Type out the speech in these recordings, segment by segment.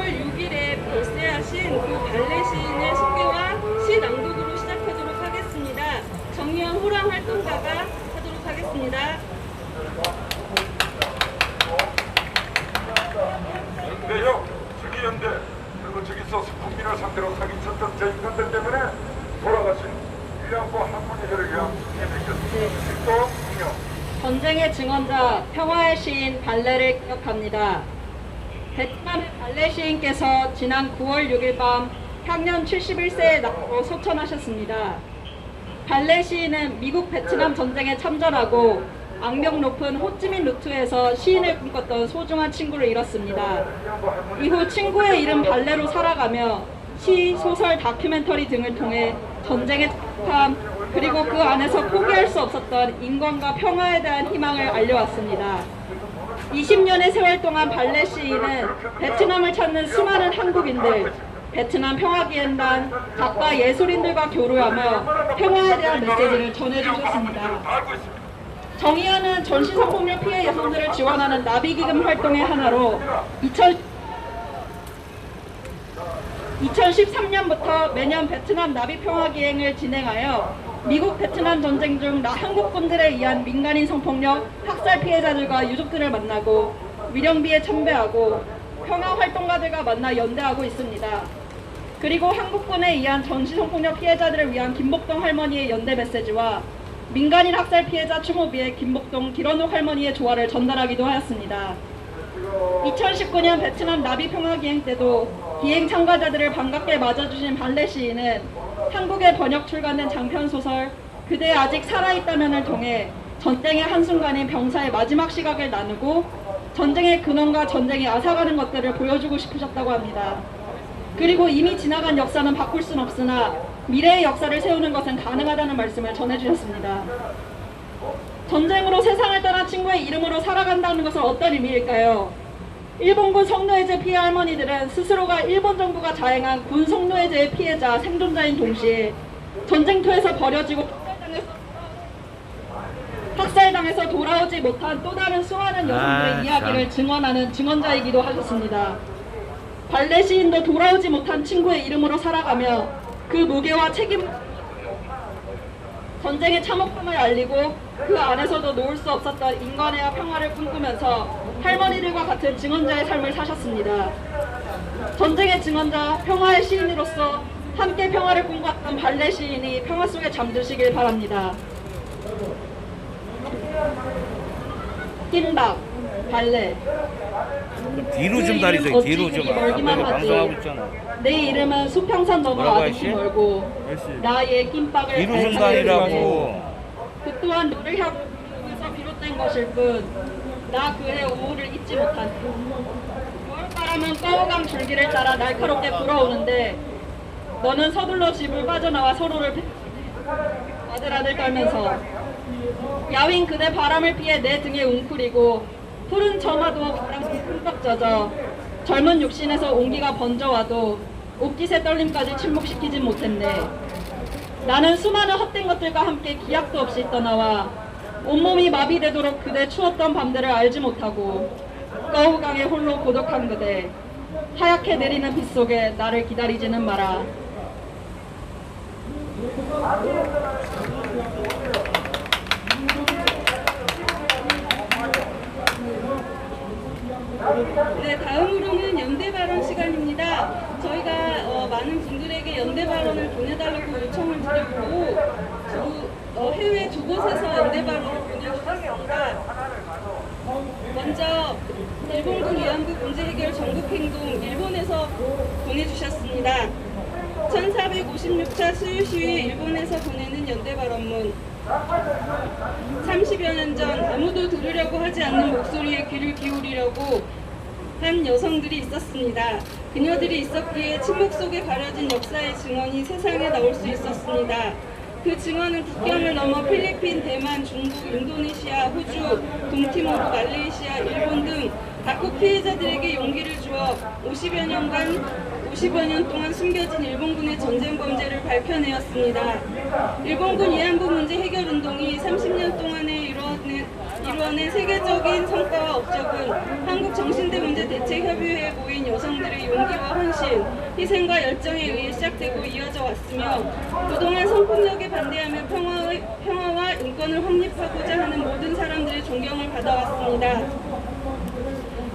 6일에 별세하신 그 발레 시인의 소개와 시 낭독으로 시작하도록 하겠습니다. 정의연 호랑 활동가가 하도록 하겠습니다. 연대요, 저기 연대, 그리고 저기서 국민을 상대로 사기쳤던 저 인간들 때문에 돌아가신 위안부 한문희들을 위한 힘이겠습니다. 또 인용. 전쟁의 증언자, 평화의 시인 발레를 기억합니다. 베트남의 발레 시인께서 지난 9월 6일 밤 향년 71세에 나고 소천하셨습니다. 발레 시인은 미국 베트남 전쟁에 참전하고 악명 높은 호찌민 루트에서 시인을 꿈꿨던 소중한 친구를 잃었습니다. 이후 친구의 이름 발레로 살아가며 시, 소설, 다큐멘터리 등을 통해 전쟁의 참 그리고 그 안에서 포기할 수 없었던 인권과 평화에 대한 희망을 알려왔습니다. 20년의 세월 동안 발레 시인은 베트남을 찾는 수많은 한국인들, 베트남 평화기행단, 작가 예술인들과 교류하며 평화에 대한 메시지를 전해주셨습니다. 정의연은 전시성폭력 피해 여성들을 지원하는 나비기금 활동의 하나로 2013년부터 매년 베트남 나비평화기행을 진행하여 미국 베트남 전쟁 중 한국군들에 의한 민간인 성폭력, 학살 피해자들과 유족들을 만나고 위령비에 참배하고 평화활동가들과 만나 연대하고 있습니다. 그리고 한국군에 의한 전시성폭력 피해자들을 위한 김복동 할머니의 연대 메시지와 민간인 학살 피해자 추모비에 김복동 길원욱 할머니의 조화를 전달하기도 하였습니다. 2019년 베트남 나비 평화기행 때도 기행 참가자들을 반갑게 맞아주신 발레 시인은 한국에 번역 출간된 장편소설 그대 아직 살아있다면을 통해 전쟁의 한순간인 병사의 마지막 시각을 나누고 전쟁의 근원과 전쟁이 앗아가는 것들을 보여주고 싶으셨다고 합니다. 그리고 이미 지나간 역사는 바꿀 순 없으나 미래의 역사를 세우는 것은 가능하다는 말씀을 전해주셨습니다. 전쟁으로 세상을 떠난 친구의 이름으로 살아간다는 것은 어떤 의미일까요? 일본군 성노예제 피해 할머니들은 스스로가 일본 정부가 자행한 군 성노예제의 피해자, 생존자인 동시에 전쟁터에서 버려지고 학살당해서 돌아오지 못한 또 다른 수많은 여성들의 이야기를 증언하는 증언자이기도 하셨습니다. 발레 시인도 돌아오지 못한 친구의 이름으로 살아가며 그 무게와 책임, 전쟁의 참혹함을 알리고 그 안에서도 놓을 수 없었던 인간애와 평화를 꿈꾸면서 할머니들과 같은 증언자의 삶을 사셨습니다. 전쟁의 증언자, 평화의 시인으로서 함께 평화를 꿈꿨던 발레 시인이 평화 속에 잠드시길 바랍니다. 낀박, 발레. 뒤로 좀 다리세요. 뒤로 좀. 멀기만 하지. 방송하고 있잖아. 내 이름은 수평선 넘어 아직도 멀고 나의 낀박을 뒤로 좀 다니라고. 그 또한 너를 향해서 비롯된 것일 뿐 나 그의 오후를 잊지 못한 겨울바람은 꺼우강 줄기를 따라 날카롭게 불어오는데 너는 서둘러 집을 빠져나와 서로를 아들아들 떨면서 야윈 그대 바람을 피해 내 등에 웅크리고 푸른 점화도 바람에 흠뻑 젖어 젊은 육신에서 온기가 번져와도 옷깃의 떨림까지 침묵시키진 못했네. 나는 수많은 헛된 것들과 함께 기약도 없이 떠나와 온몸이 마비되도록 그대 추웠던 밤들을 알지 못하고 꺼우강에 홀로 고독한 그대 하얗게 내리는 빛 속에 나를 기다리지는 마라. 네, 다음으로는 연대 발언 시간입니다. 저희가 많은 분들에게 연대 발언을 보내달라고 요청을 드렸고 해외 두 곳에서 연대 발언을 보내주셨습니다. 먼저 일본군 위안부 문제 해결 전국행동 일본에서 보내주셨습니다. 1456차 수유시위에 일본에서 보내는 연대 발언문. 30여 년 전 아무도 들으려고 하지 않는 목소리에 귀를 기울이려고 한 여성들이 있었습니다. 그녀들이 있었기에 침묵 속에 가려진 역사의 증언이 세상에 나올 수 있었습니다. 그 증언은 국경을 넘어 필리핀, 대만, 중국, 인도네시아, 호주, 동티모르, 말레이시아, 일본 등 각국 피해자들에게 용기를 주어 50여 년 동안 숨겨진 일본군의 전쟁 범죄를 밝혀내었습니다. 일본군 위안부 문제 해결 운동이 30년 동안에 이뤄낸 이루어낸 세계적인 성과와 업적은 한국정신대문제대책협의회에 모인 여성들의 용기와 헌신, 희생과 열정에 의해 시작되고 이어져 왔으며 그동안 성폭력에 반대하며 평화와 인권을 확립하고자 하는 모든 사람들의 존경을 받아왔습니다.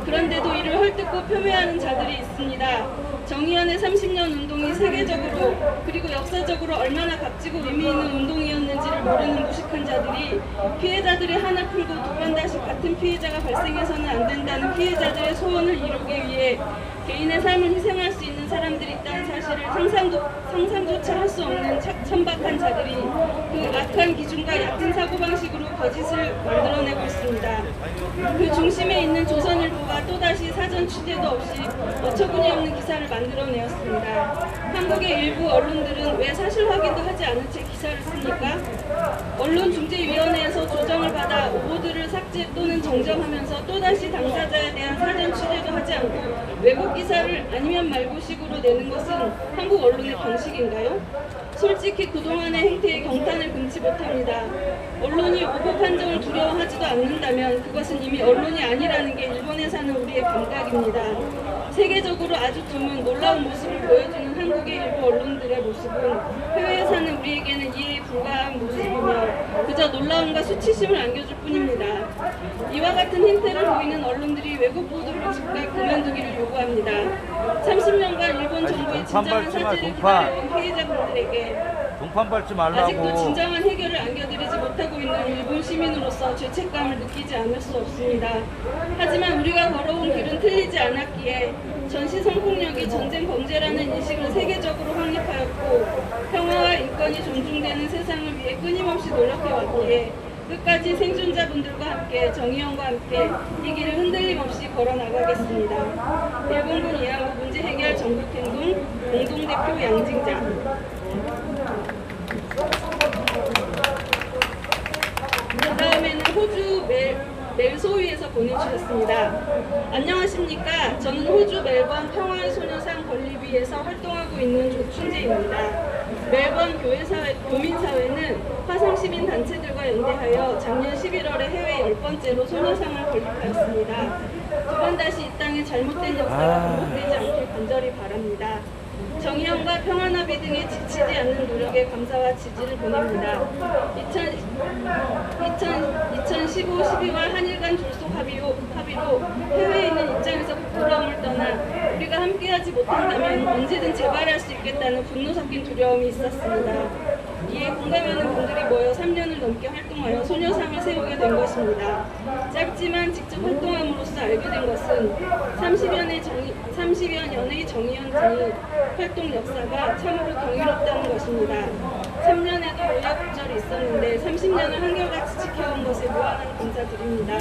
그런데도 이를 헐뜯고 폄훼하는 자들이 있습니다. 정의연의 30년 운동이 세계적으로 그리고 역사적으로 얼마나 값지고 의미 있는 운동이었는지를 모르는 무식한 자들이 피해자들이 하나 풀고 두 번 다시 같은 피해자가 발생해서는 안 된다는 피해자들의 소원을 이루기 위해 개인의 삶을 희생할 수 있는 사람들이 있다는 사실을 상상조차 할 수 없는 천박한 자들이 그 악한 기준과 얕은 사고방식으로 거짓을 만들어내고 있습니다. 그 중심에 있는 조선일보가 또다시 사전 취재도 없이 어처구니 없는 기사를 만들어내었습니다. 한국의 일부 언론들은 왜 사실 확인도 하지 않은 채 기사를 씁니까? 언론중재위원회에서 조정을 받아 오보들을 삭제 또는 정정하면서 또다시 당사자에 대한 사전 취재도 하지 않고 외국 기사를 아니면 말고 식으로 내는 것은 한국 언론의 방식인가요? 솔직히 그동안의 행태에 경탄을 금치 못합니다. 언론이 오보 판정을 두려워하지도 않는다면 그것은 이미 언론이 아니라는 게 일본에 사는 우리의 감각입니다. 세계적으로 아주 드문 놀라운 모습을 보여주는 한국의 일부 언론들의 모습은 해외에 사는 우리에게는 이해에 불과한 모습이며 그저 놀라움과 수치심을 안겨줄 뿐입니다. 이와 같은 행태를 보이는 언론들이 외국 보도를 즉각 그만두기를 요구합니다. 30년간 일본 정부의 진정한 사죄를 기다려온 피해자분들에게 동판 밟지 아직도 말라고. 진정한 해결을 안겨드리지 못하고 있는 일본 시민으로서 죄책감을 느끼지 않을 수 없습니다. 하지만 우리가 걸어온 길은 틀리지 않았기에 전시 성폭력이 전쟁 범죄라는 인식을 세계적으로 확립하였고 평화와 인권이 존중되는 세상을 위해 끊임없이 노력해왔기에 끝까지 생존자분들과 함께 정의연과 함께 이 길을 흔들림 없이 걸어나가겠습니다. 일본군 이항구 문제 해결 전국행동 공동대표 양징자. 그 다음에는 호주 멜소위에서 보내주셨습니다. 안녕하십니까. 저는 호주 멜번 평화소녀상 건립위에서 활동하고 있는 조춘재입니다. 멜번 교민사회는 화성시민단체들과 연대하여 작년 11월에 해외 10번째로 소녀상을 건립하였습니다. 두 번 다시 이 땅에 잘못된 역사가 반복되지 않길 간절히 바랍니다. 정의연과 평화나비 등의 지치지 않는 노력에 감사와 지지를 보냅니다. 2015-12월 한일 간 졸속 합의로 해외에 있는 입장에서 부끄러움을 떠나 우리가 함께하지 못한다면 언제든 재발할 수 있겠다는 분노 섞인 두려움이 있었습니다. 이에 공감하는 분들이 모여 3년을 넘게 활동하여 소녀상을 세우게 된 것입니다. 짧지만 직접 활동함으로써 알게 된 것은 30여 년의 정의연 등의 활동 역사가 참으로 경이롭다는 것입니다. 3년에도 우여곡절이 있었는데 30년을 한결같이 지켜온 것에 무한한 감사드립니다.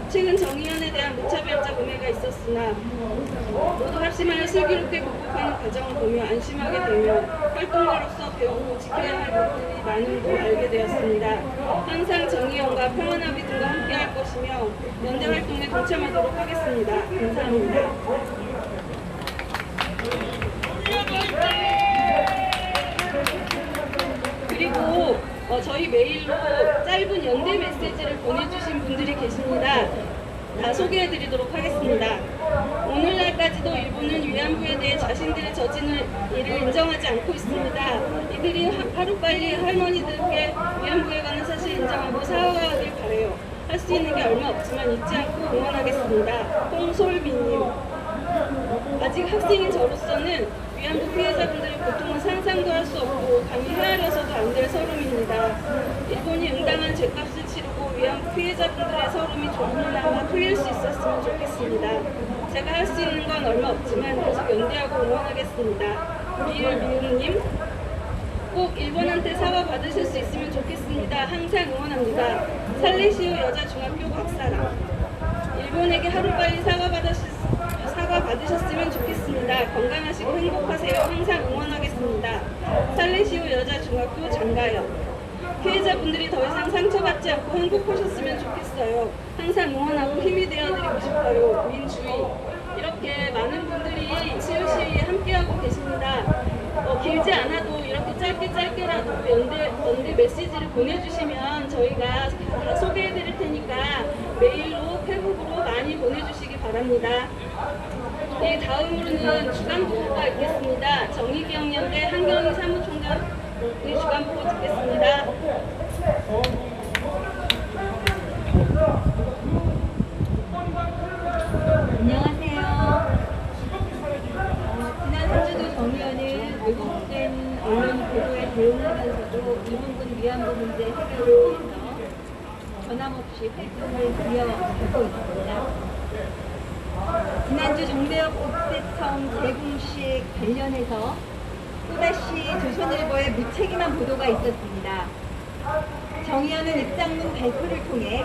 최근 정의연에 대한 무차별적 음해가 있었으나 모두 합심하여 슬기롭게 극복하는 과정을 보며 안심하게 되며 활동가로서 배우고 지켜야 할 것들이 많은 걸 알게 되었습니다. 항상 정의연과 평화나비 등과 함께할 것이며 연대 활동에 동참하도록 하겠습니다. 감사합니다. 그리고 저희 메일로 짧은 연대 메시지를 보내주신 분들이 계십니다. 다 소개해드리도록 하겠습니다. 오늘날까지도 일본은 위안부에 대해 자신들의 저지른 일을 인정하지 않고 있습니다. 이들이 하루빨리 할머니들께 위안부에 관한 사실 인정하고 사과하길 바라요. 할 수 있는 게 얼마 없지만 잊지 않고 응원하겠습니다. 홍솔미님. 아직 학생인 저로서는 위안부 피해자분들의 고통은 상상도 할 수 없고 감히 헤아려서도 안 될 서름입니다. 일본이 응당한 죗값을 치르고 위안부 피해자분들의 서름이 조금이나마 풀릴 수 있었으면 좋겠습니다. 제가 할 수 있는 건 얼마 없지만 계속 연대하고 응원하겠습니다. 미을미을님, 꼭 일본한테 사과 받으실 수 있으면 좋겠습니다. 항상 응원합니다. 살레시오 여자중학교 박사랑. 일본에게 하루빨리 사과 받으셨으면 좋겠습니다. 건강하시고 행복하세요. 항상 응원하겠습니다. 살레시오 여자중학교 장가연. 피해자분들이 더 이상 상처받지 않고 행복하셨으면 좋겠어요. 항상 응원하고 힘이 되어드리고 싶어요. 민주희. 이렇게 많은 분들이 시위에 함께하고 계십니다. 길지 않아도 이렇게 짧게라도 연대 메시지를 보내주시면 저희가 다 소개해 드릴 테니까 메일로 페북으로 많이 보내주시기 바랍니다. 네, 다음으로는 주간보고가 있겠습니다. 정의기억연대 한경희 사무총장의 주간보고 듣겠습니다. 안녕하세요. 지난 한 주도 정의연은 왜곡된 언론 보도에 대응하면서도 일본군 위안부 문제 해결을 위해서 변함없이 활동을 이어가고 있습니다. 지난주 정대협 국세청 재공식 관련해서 또다시 조선일보의 무책임한 보도가 있었습니다. 정의연은 입장문 발표를 통해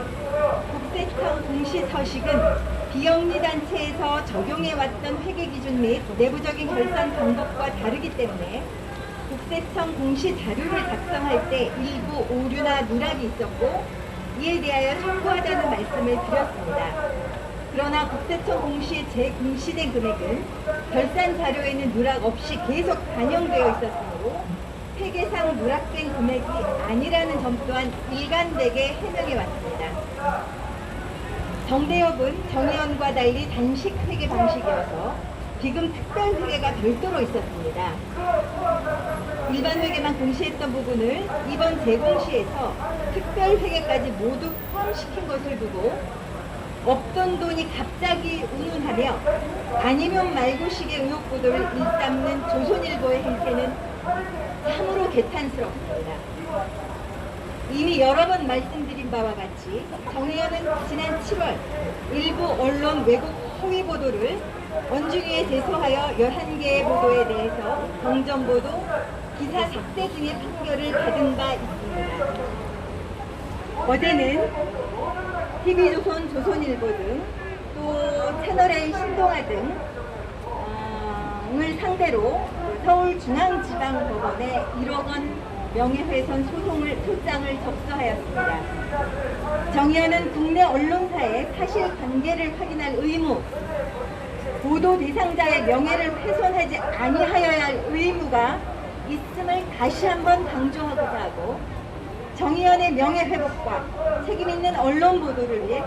국세청 공시 서식은 비영리 단체에서 적용해왔던 회계 기준 및 내부적인 결산 방법과 다르기 때문에 국세청 공시 자료를 작성할 때 일부 오류나 누락이 있었고 이에 대하여 청구하자는 말씀을 드렸습니다. 그러나 국세청 공시에 재공시된 금액은 결산 자료에는 누락 없이 계속 반영되어 있었으므로 회계상 누락된 금액이 아니라는 점 또한 일관되게 해명해 왔습니다. 정대협은 정의연과 달리 단식 회계 방식이어서 비금 특별 회계가 별도로 있었습니다. 일반 회계만 공시했던 부분을 이번 재공시에서 특별 회계까지 모두 포함시킨 것을 두고 없던 돈이 갑자기 운운하며 아니면 말고식의 의혹 보도를 일삼는 조선일보의 행태는 참으로 개탄스럽습니다. 이미 여러 번 말씀드린 바와 같이 정의연은 지난 7월 일부 언론 왜곡 허위 보도를 원중위에 제소하여 11개의 보도에 대해서 정정보도, 기사 삭제 등의 판결을 받은 바 있습니다. 어제는 TV조선, 조선일보 등 또 채널A 신동아 등을 상대로 서울중앙지방법원에 1억 원 명예훼손 소장을 접수하였습니다. 정의연은 국내 언론사의 사실관계를 확인할 의무, 보도 대상자의 명예를 훼손하지 아니하여야 할 의무가 있음을 다시 한번 강조하고자 하고 정의연의 명예회복과 책임있는 언론 보도를 위해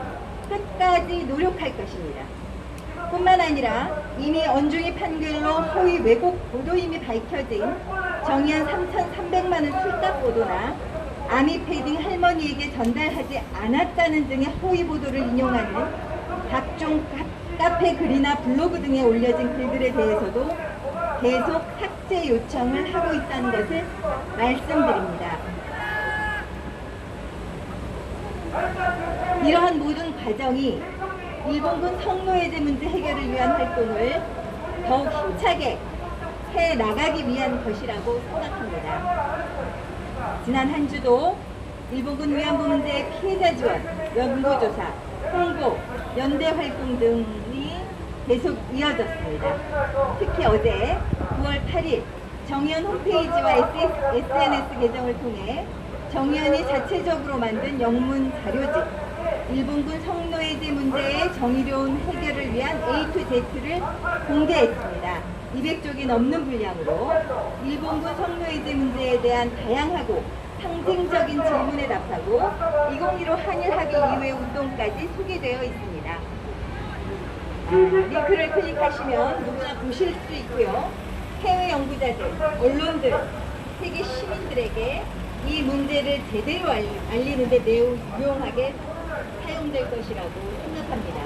끝까지 노력할 것입니다. 뿐만 아니라 이미 언중위 판결로 허위 왜곡 보도임이 밝혀진 정의연 3,300만 원 술값 보도나 아미패딩 할머니에게 전달하지 않았다는 등의 허위 보도를 인용하는 각종 카페 글이나 블로그 등에 올려진 글들에 대해서도 계속 삭제 요청을 하고 있다는 것을 말씀드립니다. 이러한 모든 과정이 일본군 성노예제 문제 해결을 위한 활동을 더욱 힘차게 해 나가기 위한 것이라고 생각합니다. 지난 한 주도 일본군 위안부 문제의 피해자 지원, 연구조사, 홍보, 연대 활동 등이 계속 이어졌습니다. 특히 어제 9월 8일 정의연 홈페이지와 SNS 계정을 통해 정의연이 자체적으로 만든 영문 자료집 일본군 성노예제 문제의 정의로운 해결을 위한 A to Z를 공개했습니다. 200쪽이 넘는 분량으로 일본군 성노예제 문제에 대한 다양하고 상징적인 질문에 답하고 2015 한일합의 이후의 운동까지 소개되어 있습니다. 링크를 클릭하시면 누구나 보실 수 있고요. 해외 연구자들, 언론들, 세계 시민들에게 이 문제를 제대로 알리는 데 매우 유용하게 사용될 것이라고 생각합니다.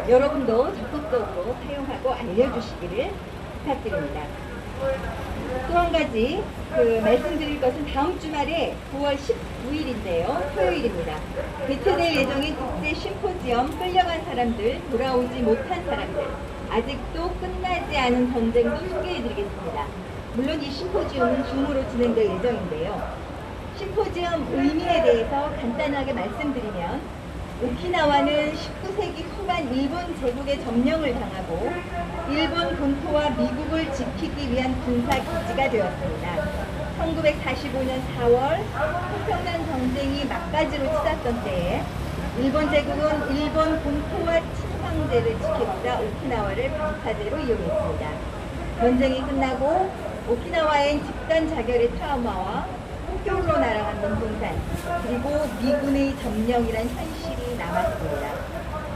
여러분도 적극적으로 사용하고 알려주시기를 부탁드립니다. 또 한 가지 말씀드릴 것은 다음 주말에 9월 19일인데요. 토요일입니다. 개최될 예정인 국제 심포지엄 끌려간 사람들, 돌아오지 못한 사람들, 아직도 끝나지 않은 전쟁도 소개해드리겠습니다. 물론 이 심포지엄은 줌으로 진행될 예정인데요. 심포지엄 의미에 대해서 간단하게 말씀드리면 오키나와는 19세기 후반 일본 제국의 점령을 당하고 일본 본토와 미국을 지키기 위한 군사기지가 되었습니다. 1945년 4월 태평양 전쟁이 막바지로 치닫던 때에 일본 제국은 일본 본토와 친황제를 지키고자 오키나와를 방파제로 이용했습니다. 전쟁이 끝나고 오키나와엔 집단 자결의 트라우마와 한겨울로 날아간 논동산, 그리고 미군의 점령이란 현실이 남았습니다.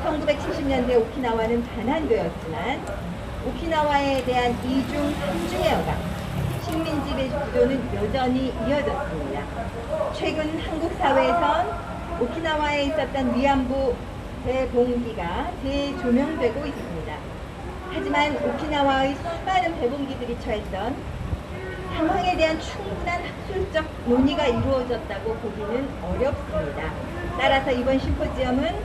1970년대 오키나와는 반환되었지만 오키나와에 대한 이중 삼중의 억압, 식민지배 구조는 여전히 이어졌습니다. 최근 한국 사회에선 오키나와에 있었던 위안부 대봉기가 재조명되고 있습니다. 하지만 오키나와의 수많은 대봉기들이 처했던 상황에 대한 충분한 학술적 논의가 이루어졌다고 보기는 어렵습니다. 따라서 이번 심포지엄은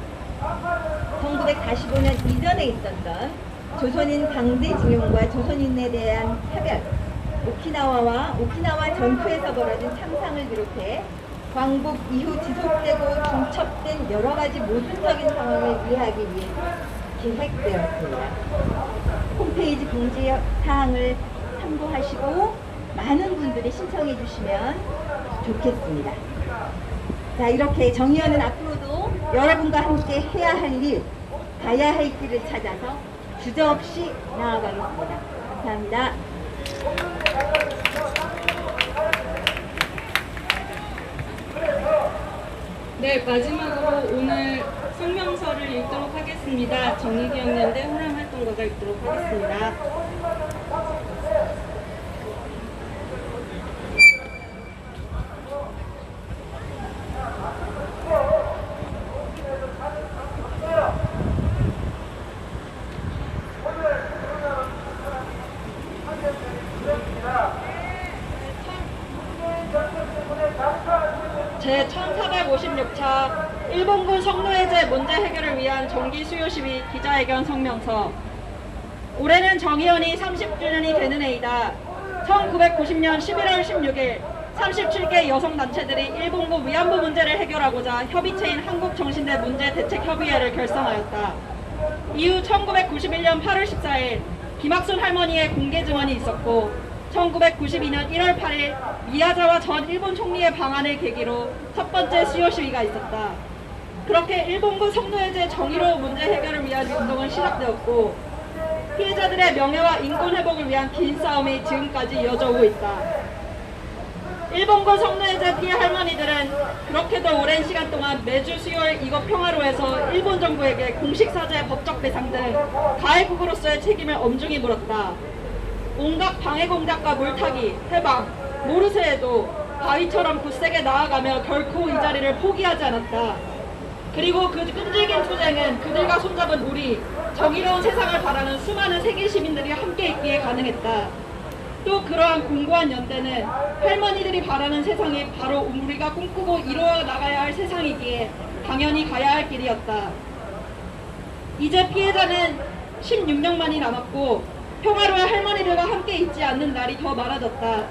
1945년 이전에 있었던 조선인 강제징용과 조선인에 대한 차별, 오키나와와 오키나와 전투에서 벌어진 참상을 비롯해 광복 이후 지속되고 중첩된 여러 가지 모순적인 상황을 이해하기 위해 기획되었습니다. 홈페이지 공지 사항을 참고하시고 많은 분들이 신청해 주시면 좋겠습니다. 자, 이렇게 정의연은 앞으로도 여러분과 함께 해야 할 일, 가야 할 길을 찾아서 주저없이 나아가겠습니다. 감사합니다. 네, 마지막으로 오늘 성명서를 읽도록 하겠습니다. 정의기억연대 호남활동가가 읽도록 하겠습니다. 제1456차 일본군 성노예제 문제 해결을 위한 정기 수요 시위 기자회견 성명서. 올해는 정의연이 30주년이 되는 해이다. 1990년 11월 16일 37개 여성단체들이 일본군 위안부 문제를 해결하고자 협의체인 한국정신대 문제대책협의회를 결성하였다. 이후 1991년 8월 14일 김학순 할머니의 공개 증언이 있었고 1992년 1월 8일 미야자와 전 일본 총리의 방한을 계기로 첫 번째 수요 시위가 있었다. 그렇게 일본군 성노예제 정의로운 문제 해결을 위한 운동은 시작되었고 피해자들의 명예와 인권 회복을 위한 긴 싸움이 지금까지 이어져 오고 있다. 일본군 성노예제 피해 할머니들은 그렇게도 오랜 시간 동안 매주 수요일 이것 평화로에서 일본 정부에게 공식 사죄, 법적 배상 등 가해국으로서의 책임을 엄중히 물었다. 온갖 방해 공작과 물타기, 해방, 모르쇠에도 바위처럼 굳세게 나아가며 결코 이 자리를 포기하지 않았다. 그리고 그 끈질긴 투쟁은 그들과 손잡은 우리 정의로운 세상을 바라는 수많은 세계 시민들이 함께 있기에 가능했다. 또 그러한 공고한 연대는 할머니들이 바라는 세상이 바로 우리가 꿈꾸고 이루어 나가야 할 세상이기에 당연히 가야 할 길이었다. 이제 피해자는 16명만이 남았고 평화로운 할머니들과 함께 있지 않는 날이 더 많아졌다.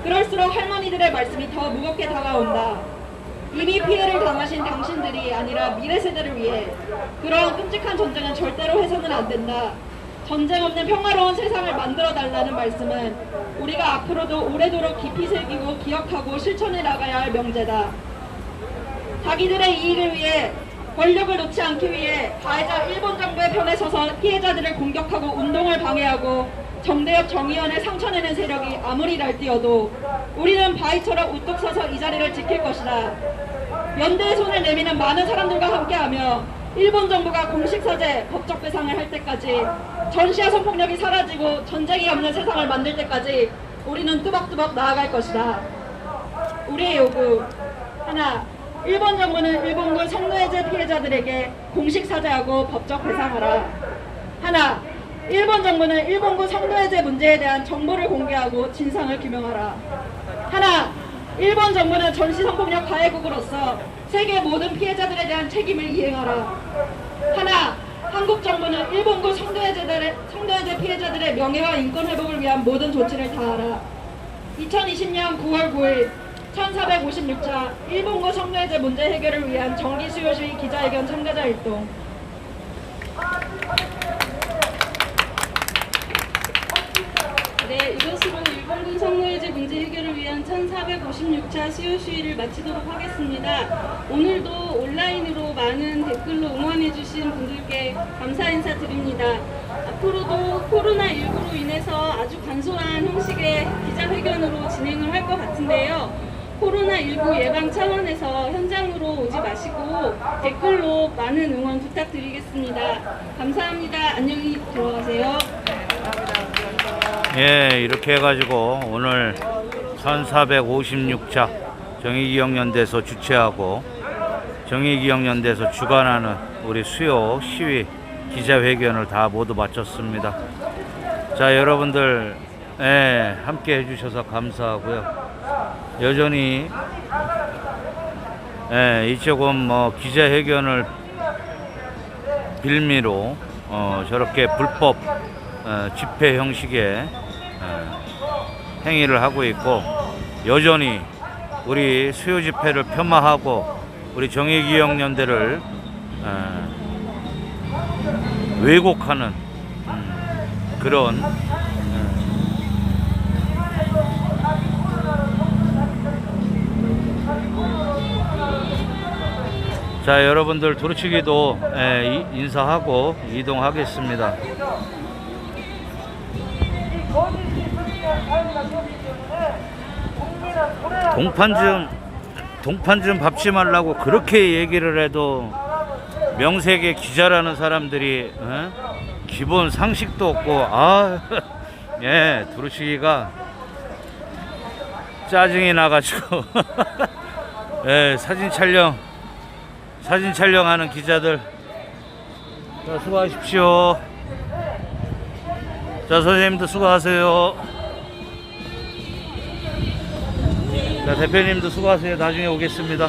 그럴수록 할머니들의 말씀이 더 무겁게 다가온다. 이미 피해를 당하신 당신들이 아니라 미래 세대를 위해 그러한 끔찍한 전쟁은 절대로 해서는 안 된다. 전쟁 없는 평화로운 세상을 만들어 달라는 말씀은 우리가 앞으로도 오래도록 깊이 새기고 기억하고 실천해 나가야 할 명제다. 자기들의 이익을 위해 권력을 놓지 않기 위해 가해자 일본 정부의 편에 서서 피해자들을 공격하고 운동을 방해하고 정대협 정의연을 상처내는 세력이 아무리 날뛰어도 우리는 바위처럼 우뚝 서서 이 자리를 지킬 것이다. 연대의 손을 내미는 많은 사람들과 함께하며 일본 정부가 공식 사죄, 법적 배상을 할 때까지 전시와 성폭력이 사라지고 전쟁이 없는 세상을 만들 때까지 우리는 뚜벅뚜벅 나아갈 것이다. 우리의 요구 하나, 일본 정부는 일본군 성노예제 피해자들에게 공식 사죄하고 법적 배상하라. 하나, 일본 정부는 일본군 성노예제 문제에 대한 정보를 공개하고 진상을 규명하라. 하나, 일본 정부는 전시 성폭력 가해국으로서 세계 모든 피해자들에 대한 책임을 이행하라. 하나, 한국 정부는 일본군 성노예제 피해자들의 명예와 인권 회복을 위한 모든 조치를 다하라. 2020년 9월 9일 1456차 일본군 성노예제 문제 해결을 위한 정기 수요 시위 기자회견 참가자 일동. 네, 이것으로 일본군 성노예제 문제 해결을 위한 1456차 수요 시위를 마치도록 하겠습니다. 오늘도 온라인으로 많은 댓글로 응원해주신 분들께 감사 인사드립니다. 앞으로도 코로나19로 인해서 아주 간소한 형식의 기자회견으로 진행을 할 것 같은데요. 코로나19 예방 차원에서 현장으로 오지 마시고 댓글로 많은 응원 부탁드리겠습니다. 감사합니다. 안녕히 들어가세요. 예, 이렇게 해가지고 오늘 1456차 정의기억연대에서 주최하고 정의기억연대에서 주관하는 우리 수요 시위 기자회견을 다 모두 마쳤습니다. 자, 여러분들 함께 해주셔서 감사하고요. 여전히 이쪽은 뭐 기자회견을 빌미로 저렇게 불법 집회 형식의 행위를 하고 있고, 여전히 우리 수요 집회를 폄하하고 우리 정의기억연대를 왜곡하는 그런 자, 여러분들 두루치기도 인사하고 이동하겠습니다. 동판 좀 밟지 말라고 그렇게 얘기를 해도 명색의 기자라는 사람들이 기본 상식도 없고 예, 두루치기가 짜증이 나가지고 예, 사진 촬영하는 기자들, 자, 수고하십시오. 자, 선생님도 수고하세요. 자, 대표님도 수고하세요. 나중에 오겠습니다.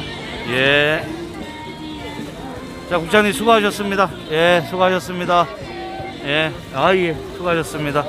예. 자, 국장님 수고하셨습니다. 예, 수고하셨습니다. 예, 예, 수고하셨습니다.